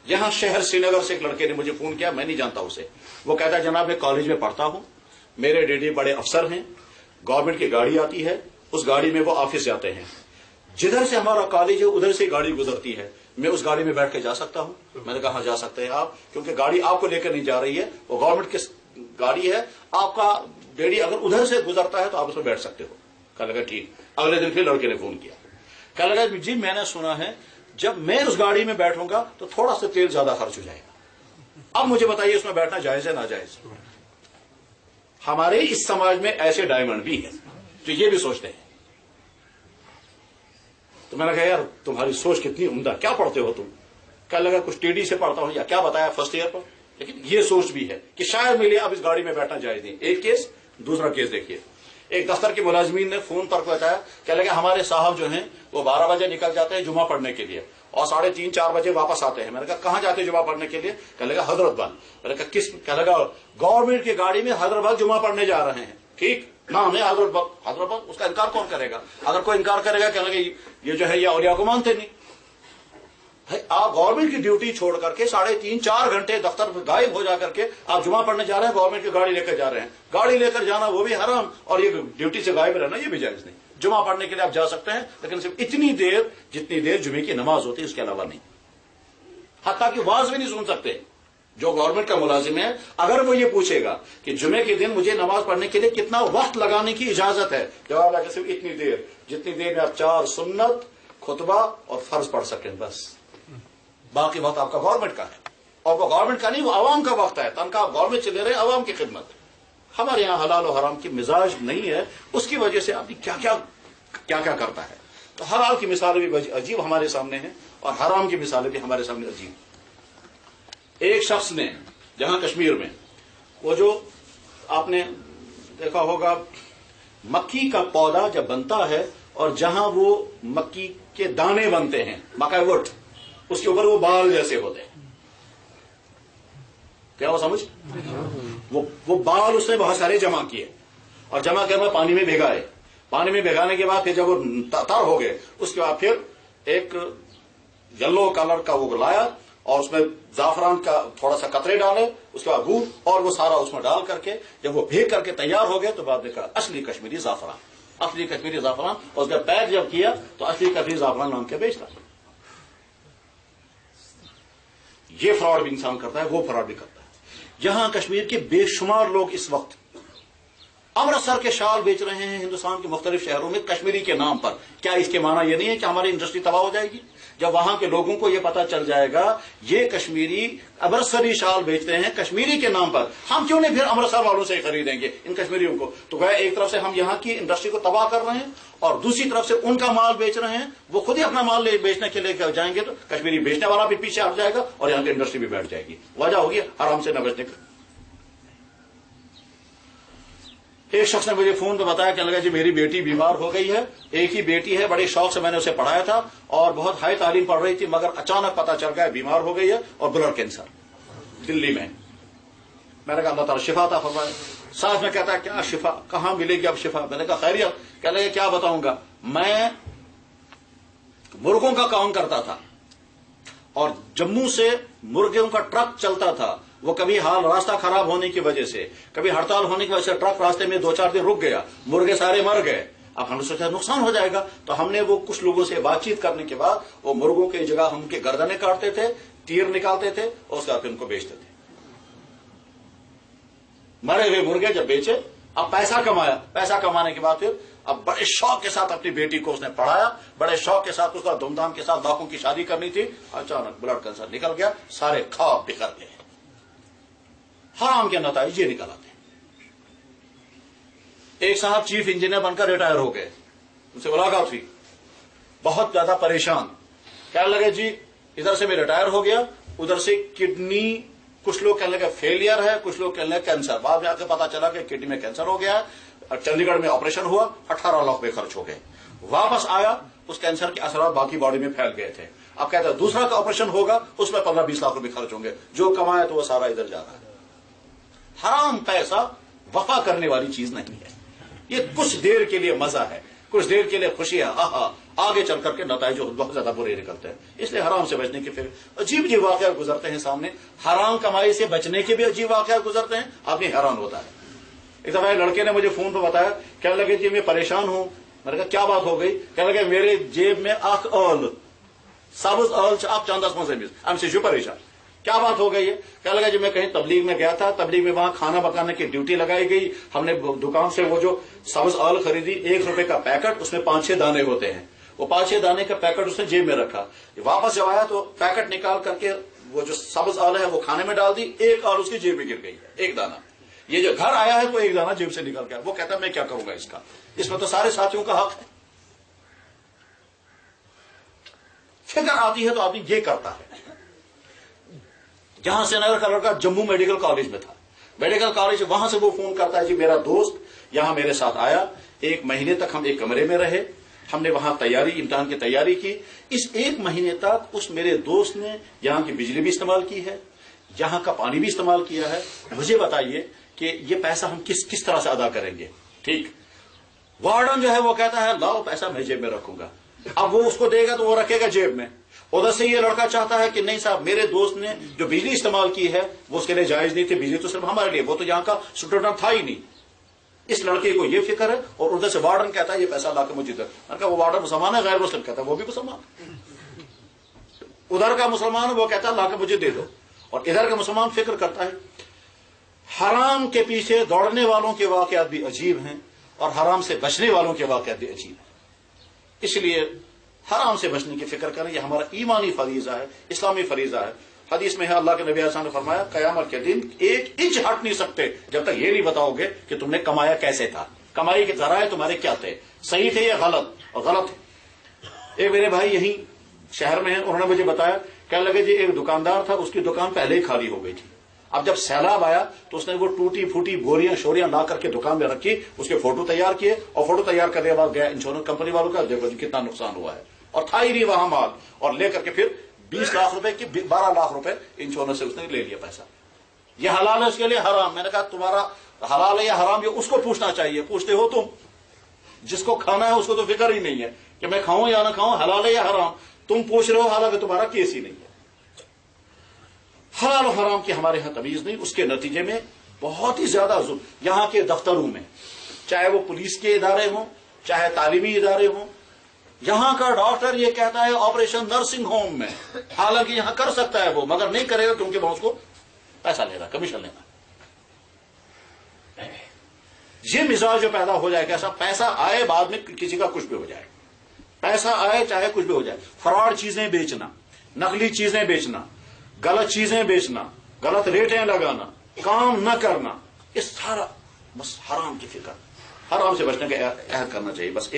یہاں شہر سری نگر سے ایک لڑکے نے مجھے فون کیا, میں نہیں جانتا اسے. وہ کہتا ہے جناب میں کالج میں پڑھتا ہوں, میرے ڈیڈی بڑے افسر ہیں, گورنمنٹ کی گاڑی آتی ہے, اس گاڑی میں وہ آفس جاتے ہیں, جدھر سے ہمارا کالج ہے ادھر سے گاڑی گزرتی ہے, میں اس گاڑی میں بیٹھ کے جا سکتا ہوں؟ میں نے کہا ہاں جا سکتے ہیں آپ, کیونکہ گاڑی آپ کو لے کر نہیں جا رہی ہے, وہ گورنمنٹ کی گاڑی ہے, آپ کا ڈیڈی اگر ادھر سے گزرتا ہے تو آپ اس میں بیٹھ سکتے ہو. کہنے لگا ٹھیک. اگلے دن پھر لڑکے نے فون کیا, کہنے لگا جی میں نے سنا ہے جب میں اس گاڑی میں بیٹھوں گا تو تھوڑا سا تیل زیادہ خرچ ہو جائے گا, اب مجھے بتائیے اس میں بیٹھنا جائز ہے ناجائز؟ ہمارے اس سماج میں ایسے ڈائمنڈ بھی ہیں جو یہ بھی سوچتے ہیں. تو میں نے کہا یار تمہاری سوچ کتنی عمدہ, کیا پڑھتے ہو تم؟ کہنے لگا کچھ ٹی ڈی سے پڑھتا ہوں یا کیا بتایا فرسٹ ایئر پر, لیکن یہ سوچ بھی ہے کہ شاید میرے اب اس گاڑی میں بیٹھنا جائز نہیں. ایک کیس. دوسرا کیس دیکھیے, ایک دفتر کے ملازمین نے فون پر بتایا, کہنے لگا ہمارے صاحب جو ہیں وہ 12 بجے نکل جاتے ہیں جمعہ پڑھنے کے لیے اور 3:30 4 بجے واپس آتے ہیں. میں نے کہا کہاں جاتے ہیں جمعہ پڑھنے کے لیے؟ کہنے لگا حضرت بل. میں نے کہا کس؟ کہنے لگا گورنمنٹ کی گاڑی میں حضرت بل جمعہ پڑھنے جا رہے ہیں. ٹھیک نام ہے حضرت بل. حضرت بل اس کا انکار کون کرے گا؟ اگر کوئی انکار کرے گا کہنے لگا یہ جو ہے یہ اولیاء کو مانتے نہیں. آپ گورنمنٹ کی ڈیوٹی چھوڑ کر کے 3.5 4 گھنٹے دفتر میں غائب ہو جا کر کے آپ جمعہ پڑھنے جا رہے ہیں, گورنمنٹ کی گاڑی لے کر جا رہے ہیں. گاڑی لے کر جانا وہ بھی حرام, اور یہ ڈیوٹی سے غائب رہنا یہ بھی جائز نہیں. جمعہ پڑھنے کے لیے آپ جا سکتے ہیں لیکن صرف اتنی دیر جتنی دیر جمعے کی نماز ہوتی ہے, اس کے علاوہ نہیں. حتیٰ کہ واز بھی نہیں سن سکتے. جو گورنمنٹ کا ملازم ہے اگر وہ یہ پوچھے گا کہ جمعے کے دن مجھے نماز پڑھنے کے لیے کتنا وقت لگانے کی اجازت ہے, جواب ہے کہ صرف اتنی دیر جتنی دیر میں آپ 4 سنت خطبہ اور فرض پڑھ سکیں, بس. باقی وقت آپ کا گورنمنٹ کا ہے, اور وہ گورنمنٹ کا نہیں, وہ عوام کا وقت ہے. تنخواہ گورنمنٹ سے لے رہے ہیں عوام کی خدمت. ہمارے یہاں حلال و حرام کی مزاج نہیں ہے, اس کی وجہ سے آدمی کیا کیا کرتا ہے. تو حلال کی مثالیں بھی عجیب ہمارے سامنے ہیں اور حرام کی مثالیں بھی ہمارے سامنے عجیب. ایک شخص نے جہاں کشمیر میں وہ جو آپ نے دیکھا ہوگا مکی کا پودا جب بنتا ہے اور جہاں وہ مکی کے دانے بنتے ہیں, مکئی وٹ, اس کے اوپر وہ بال جیسے ہوتے ہیں, کیا وہ سمجھ؟ وہ بال اس نے بہت سارے جمع کیے اور جمع کر پانی میں بھگائے. پانی میں بھگانے کے بعد پھر جب وہ تر ہو گئے اس کے بعد پھر ایک یلو کلر کا وہ لایا اور اس میں زعفران کا تھوڑا سا قطرے ڈالے, اس کے بعد گڑ, اور وہ سارا اس میں ڈال کر کے جب وہ بھیگ کر کے تیار ہو گئے تو بعد میں کہا اصلی کشمیری زعفران, اصلی کشمیری زعفران. اور اس کا پیک جب کیا تو اصلی کشمیری زعفران نام کے بیچتا. یہ فراڈ بھی انسان کرتا ہے, وہ فراڈ بھی کرتا ہے. یہاں کشمیر کے بے شمار لوگ اس وقت امرتسر کے شال بیچ رہے ہیں ہندوستان کے مختلف شہروں میں کشمیری کے نام پر. کیا اس کے معنی یہ نہیں ہے کہ ہماری انڈسٹری تباہ ہو جائے گی؟ جب وہاں کے لوگوں کو یہ پتا چل جائے گا یہ کشمیری امرتسری شال بیچتے ہیں کشمیری کے نام پر, ہم کیوں نہیں پھر امرتسر والوں سے خریدیں گے ان کشمیریوں کو؟ تو گویا ایک طرف سے ہم یہاں کی انڈسٹری کو تباہ کر رہے ہیں اور دوسری طرف سے ان کا مال بیچ رہے ہیں. وہ خود ہی اپنا مال بیچنے کے لیے جائیں گے تو کشمیری بیچنے والا بھی پیچھے ہٹ جائے گا اور یہاں کی انڈسٹری بھی بیٹھ جائے گی. وجہ ہوگی حرام سے نہ بچنے کا. ایک شخص نے مجھے فون پہ بتایا کہ لگا جی میری بیٹی بیمار ہو گئی ہے, ایک ہی بیٹی ہے, بڑے شوق سے میں نے اسے پڑھایا تھا اور بہت ہائی تعلیم پڑھ رہی تھی, مگر اچانک پتا چل گیا بیمار ہو گئی ہے اور بلڈ کینسر دلی میں. میں نے کہا اللہ تعالیٰ شفا عطا فرمائے. ساتھ میں کہتا ہے کیا شفا, کہاں ملے گی اب شفا؟ میں نے کہا خیریت. کہنے لگے کیا بتاؤں گا, میں مرغوں کا کام کرتا تھا اور جموں سے مرغوں کا ٹرک چلتا تھا. وہ کبھی حال راستہ خراب ہونے کی وجہ سے, کبھی ہڑتال ہونے کی وجہ سے ٹرک راستے میں 2-4 دن رک گیا, مرغے سارے مر گئے. اب ہم نے سوچا نقصان ہو جائے گا, تو ہم نے وہ کچھ لوگوں سے بات چیت کرنے کے بعد وہ مرغوں کی جگہ ہم کے گردنیں کاٹتے تھے, تیر نکالتے تھے اور اس کے بعد ان کو بیچتے تھے. مرے ہوئے مرغے جب بیچے, اب پیسہ کمایا, پیسہ کمانے کے بعد پھر اب بڑے شوق کے ساتھ اپنی بیٹی کو اس نے پڑھایا, بڑے شوق کے ساتھ اس کا دھوم دھام کے ساتھ لاکھوں کی شادی کرنی تھی. اچانک بلڈ کینسر نکل گیا, سارے خواب بکھر گئے. حرام کے نتائج یہ نکل آتے ہیں. ایک صاحب چیف انجینئر بن کر ریٹائر ہو گئے, ان سے ملاقات ہوئی, بہت زیادہ پریشان. کہنے لگے جی ادھر سے میں ریٹائر ہو گیا, ادھر سے کڈنی, کچھ لوگ کہنے لگے فیلئر ہے, کچھ لوگ کہنے لگے کینسر. بعد میں آ کے پتا چلا کہ کڈنی میں کینسر ہو گیا ہے. چنڈی گڑھ میں آپریشن ہوا, 18 لاکھ میں خرچ ہو گئے. واپس آیا, اس کینسر کے اثرات باقی باڈی میں پھیل گئے تھے. اب کہتا ہے دوسرا کا آپریشن ہوگا, اس میں 15-20 لاکھ روپے خرچ ہوں گے. جو کمایا تو وہ سارا ادھر جا رہا ہے. حرام پیسہ وفا کرنے والی چیز نہیں ہے. یہ کچھ دیر کے لیے مزہ ہے, کچھ دیر کے لیے خوشی ہے، آگے چل کر کے نتائج بہت زیادہ برے نکلتے ہیں. اس لیے حرام سے بچنے کے پھر عجیب عجیب واقعات گزرتے ہیں سامنے. حرام کمائی سے بچنے کے بھی عجیب واقعات گزرتے ہیں، آدمی حیران ہوتا ہے. ایک دفعہ لڑکے نے مجھے فون پہ بتایا، کہنے لگے جی میں پریشان ہوں. میں نے کہا کیا بات ہو گئی؟ کہنے لگے میرے جیب میں اخ اول سبز اول آپ چاندس مزے پریشان. کیا بات ہو گئی ہے؟ کہنے لگا جب میں کہیں تبلیغ میں گیا تھا، تبلیغ میں وہاں کھانا پکانے کی ڈیوٹی لگائی گئی. ہم نے دکان سے وہ جو سبز آل خریدی، 1 روپے کا پیکٹ، اس میں 5-6 دانے ہوتے ہیں. وہ 5-6 دانے کا پیکٹ اس نے جیب میں رکھا. واپس جب آیا تو پیکٹ نکال کر کے وہ جو سبز آل ہے وہ کھانے میں ڈال دی. 1 آل اس کی جیب میں گر گئی، 1 دانہ. یہ جو گھر آیا ہے تو 1 دانہ جیب سے نکل گیا. وہ کہتا ہے میں کیا کروں گا اس میں تو سارے ساتھیوں کا حق ہے. فکر آتی ہے تو آدمی یہ کرتا ہے. جہاں سری نگر کا لڑکا جموں میڈیکل کالج میں تھا، میڈیکل کالج وہاں سے وہ فون کرتا ہے جی میرا دوست یہاں میرے ساتھ آیا، 1 مہینے تک ہم ایک کمرے میں رہے، ہم نے وہاں امتحان کی تیاری کی. اس 1 مہینے تک اس میرے دوست نے یہاں کی بجلی بھی استعمال کی ہے، یہاں کا پانی بھی استعمال کیا ہے. مجھے بتائیے کہ یہ پیسہ ہم کس طرح سے ادا کریں گے؟ ٹھیک. وارڈن جو ہے وہ کہتا ہے لاؤ پیسہ میں جیب میں رکھوں گا. اب وہ اس کو دے گا تو وہ رکھے گا جیب میں. ادھر سے یہ لڑکا چاہتا ہے کہ نہیں صاحب میرے دوست نے جو بجلی استعمال کی ہے وہ اس کے لیے جائز نہیں تھی، بجلی تو صرف ہمارے لیے، وہ تو یہاں کا اسٹوڈنٹ تھا ہی نہیں. اس لڑکے کو یہ فکر ہے. اور ادھر سے وارڈن کہتا ہے یہ پیسہ لا کے مجھے دے. میں نے کہا وہ وارڈن مسلمان ہے، غیر مسلم کہتا ہے وہ بھی مسلمان. ادھر کا مسلمان وہ کہتا ہے لا کے مجھے دے دو، اور ادھر کا مسلمان فکر کرتا ہے. حرام کے پیچھے دوڑنے والوں کے واقعات بھی عجیب ہیں اور حرام سے بچنے والوں کے واقعات بھی عجیب ہیں. اس لیے حرام سے بچنے کی فکر کریں، یہ ہمارا ایمانی فریضہ ہے، اسلامی فریضہ ہے. حدیث میں ہے اللہ کے نبی علیہ السلام نے فرمایا قیامت کے دن 1 انچ ہٹ نہیں سکتے جب تک یہ نہیں بتاؤ گے کہ تم نے کمایا کیسے تھا، کمائی کے ذرائع تمہارے کیا تھے، صحیح تھے یا غلط. اور غلط ہے. ایک میرے بھائی یہیں شہر میں ہیں، انہوں نے مجھے بتایا، کہنے لگے جی ایک دکاندار تھا، اس کی دکان پہلے ہی خالی ہو گئی تھی. اب جب سیلاب آیا تو اس نے وہ ٹوٹی پھوٹی بوریاں شوریاں لا کر کے دکان میں رکھی، اس کے فوٹو تیار کیے، اور فوٹو تیار کرنے کے بعد گیا انشورنس کمپنی والوں کا، دیکھو جی کتنا نقصان ہوا ہے. اور تھا ہی نہیں وہاں مال، اور لے کر کے پھر 20 لاکھ روپے کی 12 لاکھ روپے انشورنس سے اس نے لے لیا پیسہ. یہ حلال ہے اس کے لیے حرام. میں نے کہا تمہارا حلال ہے یا حرام یہ اس کو پوچھنا چاہیے، پوچھتے ہو تم. جس کو کھانا ہے اس کو تو فکر ہی نہیں ہے کہ میں کھاؤں یا نہ کھاؤں، حلال ہے یا حرام. تم پوچھ رہے ہو حالانکہ تمہارا کیس ہی نہیں ہے. حلال و حرام کی ہمارے یہاں تمیز نہیں. اس کے نتیجے میں بہت ہی زیادہ ظلم یہاں کے دفتروں میں، چاہے وہ پولیس کے ادارے ہوں چاہے تعلیمی ادارے ہوں. یہاں کا ڈاکٹر یہ کہتا ہے آپریشن نرسنگ ہوم میں، حالانکہ یہاں کر سکتا ہے وہ، مگر نہیں کرے گا کیونکہ وہ اس کو پیسہ لے رہا، کمیشن لینا. یہ مزاج جو پیدا ہو جائے کیسا، پیسہ آئے بعد میں کسی کا کچھ بھی ہو جائے، پیسہ آئے چاہے کچھ بھی ہو جائے. فراڈ چیزیں بیچنا، نقلی چیزیں بیچنا، غلط چیزیں بیچنا، غلط ریٹیں لگانا، کام نہ کرنا، یہ سارا بس حرام کی فکر. حرام سے بچنے کا عہد کرنا چاہیے. بس